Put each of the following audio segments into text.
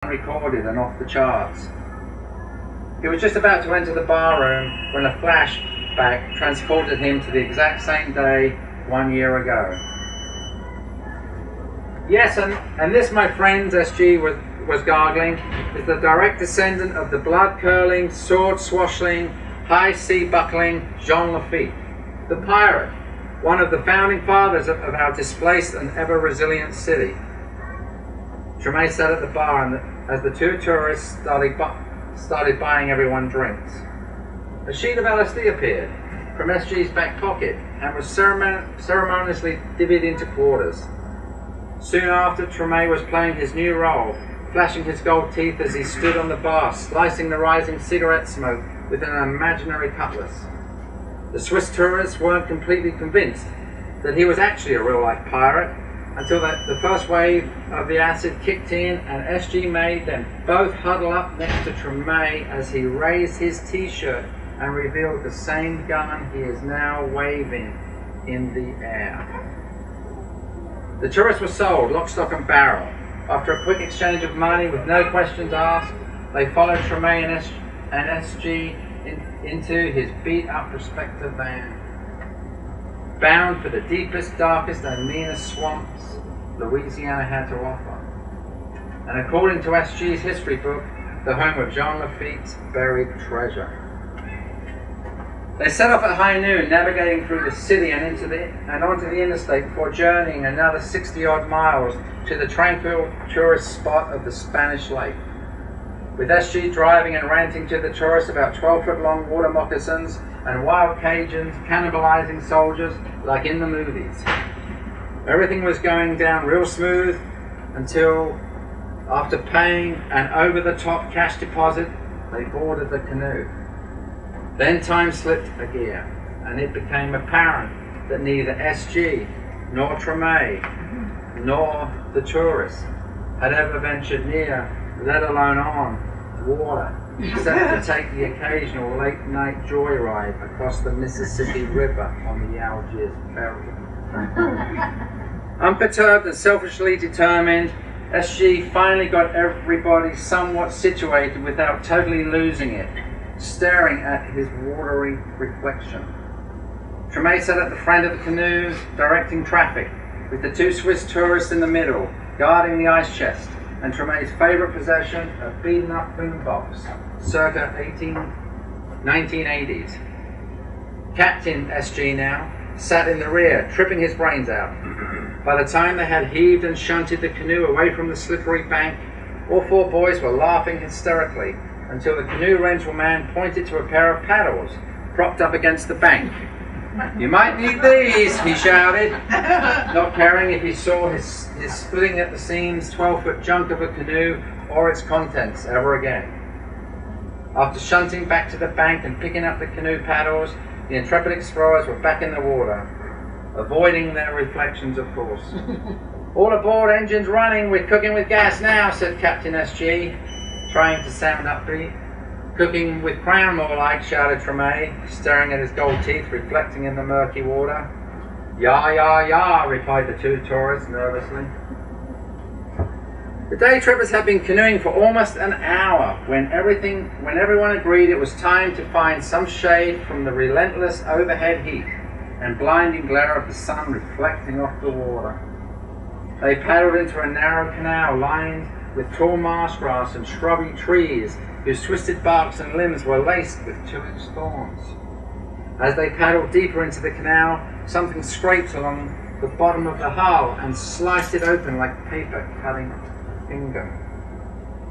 unrecorded and off the charts. He was just about to enter the bar room when a flashback transported him to the exact same day 1 year ago. Yes, and this, my friends, SG was gargling, is the direct descendant of the blood-curling, sword-swashing, high-sea-buckling Jean Lafitte, the pirate, one of the founding fathers of our displaced and ever-resilient city. Treme sat at the bar and as the two tourists started buying everyone drinks. A sheet of LSD appeared from SG's back pocket and was ceremoniously divvied into quarters. Soon after, Treme was playing his new role, flashing his gold teeth as he stood on the bar, slicing the rising cigarette smoke with an imaginary cutlass. The Swiss tourists weren't completely convinced that he was actually a real-life pirate until the first wave of the acid kicked in and SG made them both huddle up next to Treme as he raised his t-shirt and revealed the same gun he is now waving in the air. The tourists were sold, lock, stock and barrel. After a quick exchange of money with no questions asked, they followed Treme and SG into his beat-up prospector van, bound for the deepest, darkest and meanest swamps Louisiana had to offer, and according to SG's history book, the home of Jean Lafitte's buried treasure. They set off at high noon, navigating through the city and onto the interstate before journeying another 60-odd miles to the tranquil tourist spot of the Spanish Lake, with SG driving and ranting to the tourists about 12-foot-long water moccasins and wild Cajuns cannibalizing soldiers like in the movies. Everything was going down real smooth until, after paying an over-the-top cash deposit, they boarded the canoe. Then time slipped a gear, and it became apparent that neither SG nor Treme nor the tourists had ever ventured near, let alone on, water, except to take the occasional late-night joyride across the Mississippi River on the Algiers Ferry. Unperturbed and selfishly determined, SG finally got everybody somewhat situated without totally losing it, staring at his watery reflection. Treme sat at the front of the canoe, directing traffic, with the two Swiss tourists in the middle, guarding the ice chest, and Treme's favourite possession, a beaten-up boombox, circa 1980s. Captain SG now sat in the rear, tripping his brains out. By the time they had heaved and shunted the canoe away from the slippery bank, all four boys were laughing hysterically, until the canoe rental man pointed to a pair of paddles propped up against the bank. "You might need these," he shouted, not caring if he saw his splitting at the seams 12-foot junk of a canoe or its contents ever again. After shunting back to the bank and picking up the canoe paddles, the intrepid explorers were back in the water, avoiding their reflections, of course. "All aboard, engines running, we're cooking with gas now," said Captain SG, trying to sound upbeat. "Cooking with crown, more like," shouted Treme, staring at his gold teeth reflecting in the murky water. "Ya, ya, ya," replied the two tourists nervously. The day trippers had been canoeing for almost an hour when everyone agreed it was time to find some shade from the relentless overhead heat and blinding glare of the sun reflecting off the water. They paddled into a narrow canal lined with tall marsh grass and shrubby trees whose twisted barks and limbs were laced with two-inch thorns. As they paddled deeper into the canal, something scraped along the bottom of the hull and sliced it open like paper cutting a finger.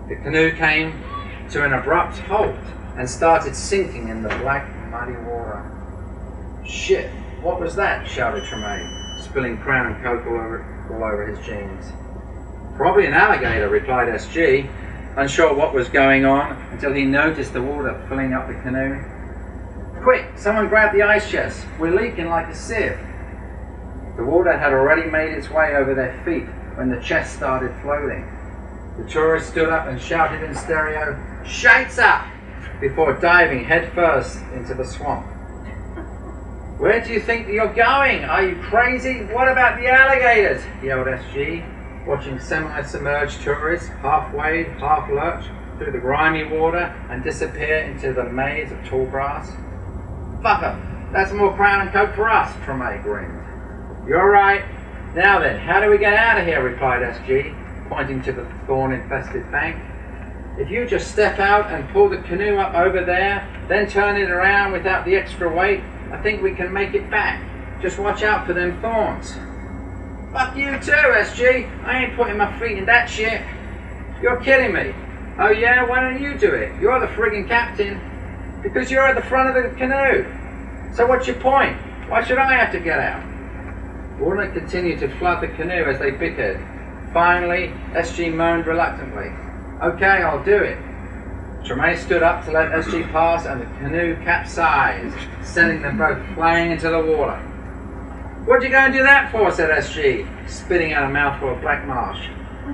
The canoe came to an abrupt halt and started sinking in the black, muddy water. "Shit, what was that?" shouted Treme, spilling Crown and Coke all over his jeans. "Probably an alligator," replied SG, unsure what was going on until he noticed the water filling up the canoe. "Quick, someone grab the ice chest. We're leaking like a sieve." The water had already made its way over their feet when the chest started floating. The tourists stood up and shouted in stereo, "Shades up!" before diving headfirst into the swamp. "Where do you think you're going? Are you crazy? What about the alligators?" yelled SG. watching semi-submerged tourists half wade, half lurch through the grimy water and disappear into the maze of tall grass. Fuck 'em, that's more Crown and Coke for us, Treme grinned. You're right. Now then, how do we get out of here, replied SG, pointing to the thorn-infested bank. If you just step out and pull the canoe up over there, then turn it around without the extra weight, I think we can make it back. Just watch out for them thorns. Fuck you too, SG. I ain't putting my feet in that shit. You're kidding me. Oh yeah, why don't you do it? You're the friggin' captain. Because you're at the front of the canoe. So what's your point? Why should I have to get out? Water continued to flood the canoe as they bickered. Finally, SG moaned reluctantly. Okay, I'll do it. Treme stood up to let SG pass and the canoe capsized, sending them both flying into the water. What you going to do that for, said SG, spitting out a mouthful of black marsh.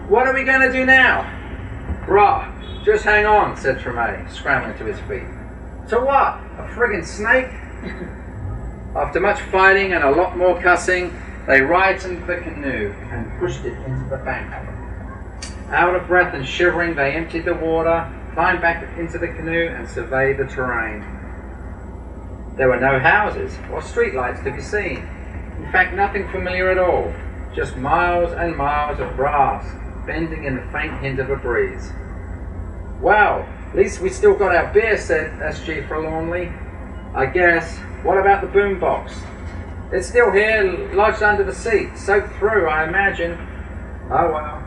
What are we going to do now? Bruh, just hang on, said Treme, scrambling to his feet. So what? A friggin' snake? After much fighting and a lot more cussing, they rightened the canoe and pushed it into the bank. Out of breath and shivering, they emptied the water, climbed back into the canoe and surveyed the terrain. There were no houses or streetlights to be seen. In fact, nothing familiar at all. Just miles and miles of grass, bending in the faint hint of a breeze. Well, at least we still got our beer, said SG forlornly. I guess. What about the boombox? It's still here, lodged under the seat, soaked through, I imagine. Oh well.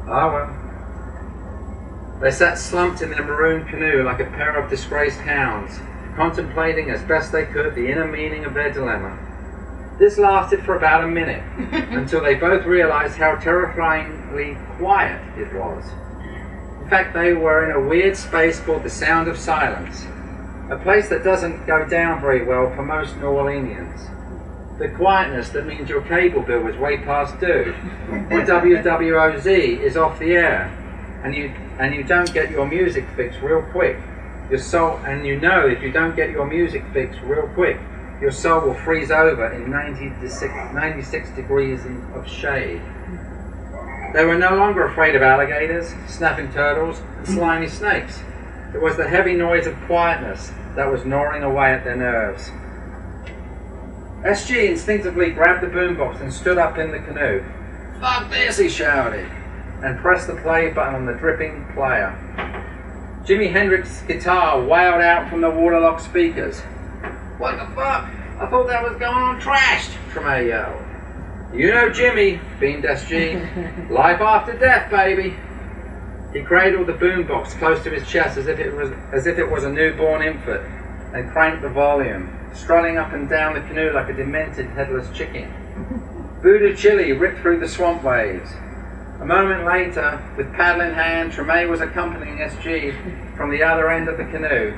Oh well. They sat slumped in their maroon canoe like a pair of disgraced hounds, contemplating as best they could the inner meaning of their dilemma. This lasted for about a minute, until they both realized how terrifyingly quiet it was. In fact, they were in a weird space called the Sound of Silence, a place that doesn't go down very well for most New Orleanians. The quietness that means your cable bill is way past due, or WWOZ is off the air, and you don't get your music fix real quick. Your soul, and you know if you don't get your music fix real quick, your soul will freeze over in 96 degrees of shade. They were no longer afraid of alligators, snapping turtles, and slimy snakes. It was the heavy noise of quietness that was gnawing away at their nerves. SG instinctively grabbed the boombox and stood up in the canoe. Fuck this, he shouted, and pressed the play button on the dripping player. Jimi Hendrix's guitar wailed out from the waterlogged speakers. What the fuck? I thought that was going on trashed, Treme yelled. You know Jimmy, beamed SG. Life after death, baby. He cradled the boombox close to his chest as if it was a newborn infant, and cranked the volume, strolling up and down the canoe like a demented headless chicken. Voodoo Chili ripped through the swamp waves. A moment later, with paddle in hand, Treme was accompanying SG from the other end of the canoe.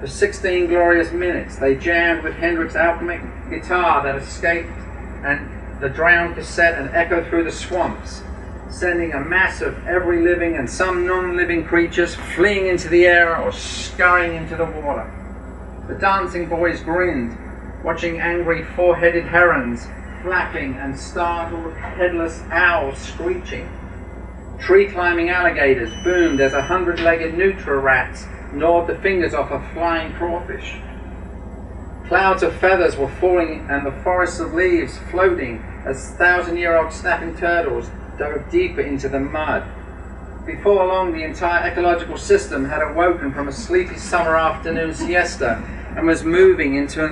For 16 glorious minutes, they jammed with Hendrix's alchemic guitar that escaped and the drowned cassette and echoed through the swamps, sending a mass of every living and some non-living creatures fleeing into the air or scurrying into the water. The dancing boys grinned, watching angry four-headed herons flapping and startled headless owls screeching. Tree-climbing alligators boomed as 100-legged nutria-rats gnawed the fingers off a flying crawfish. Clouds of feathers were falling and the forests of leaves floating as 1,000-year-old snapping turtles dove deeper into the mud. Before long, the entire ecological system had awoken from a sleepy summer afternoon siesta and was moving into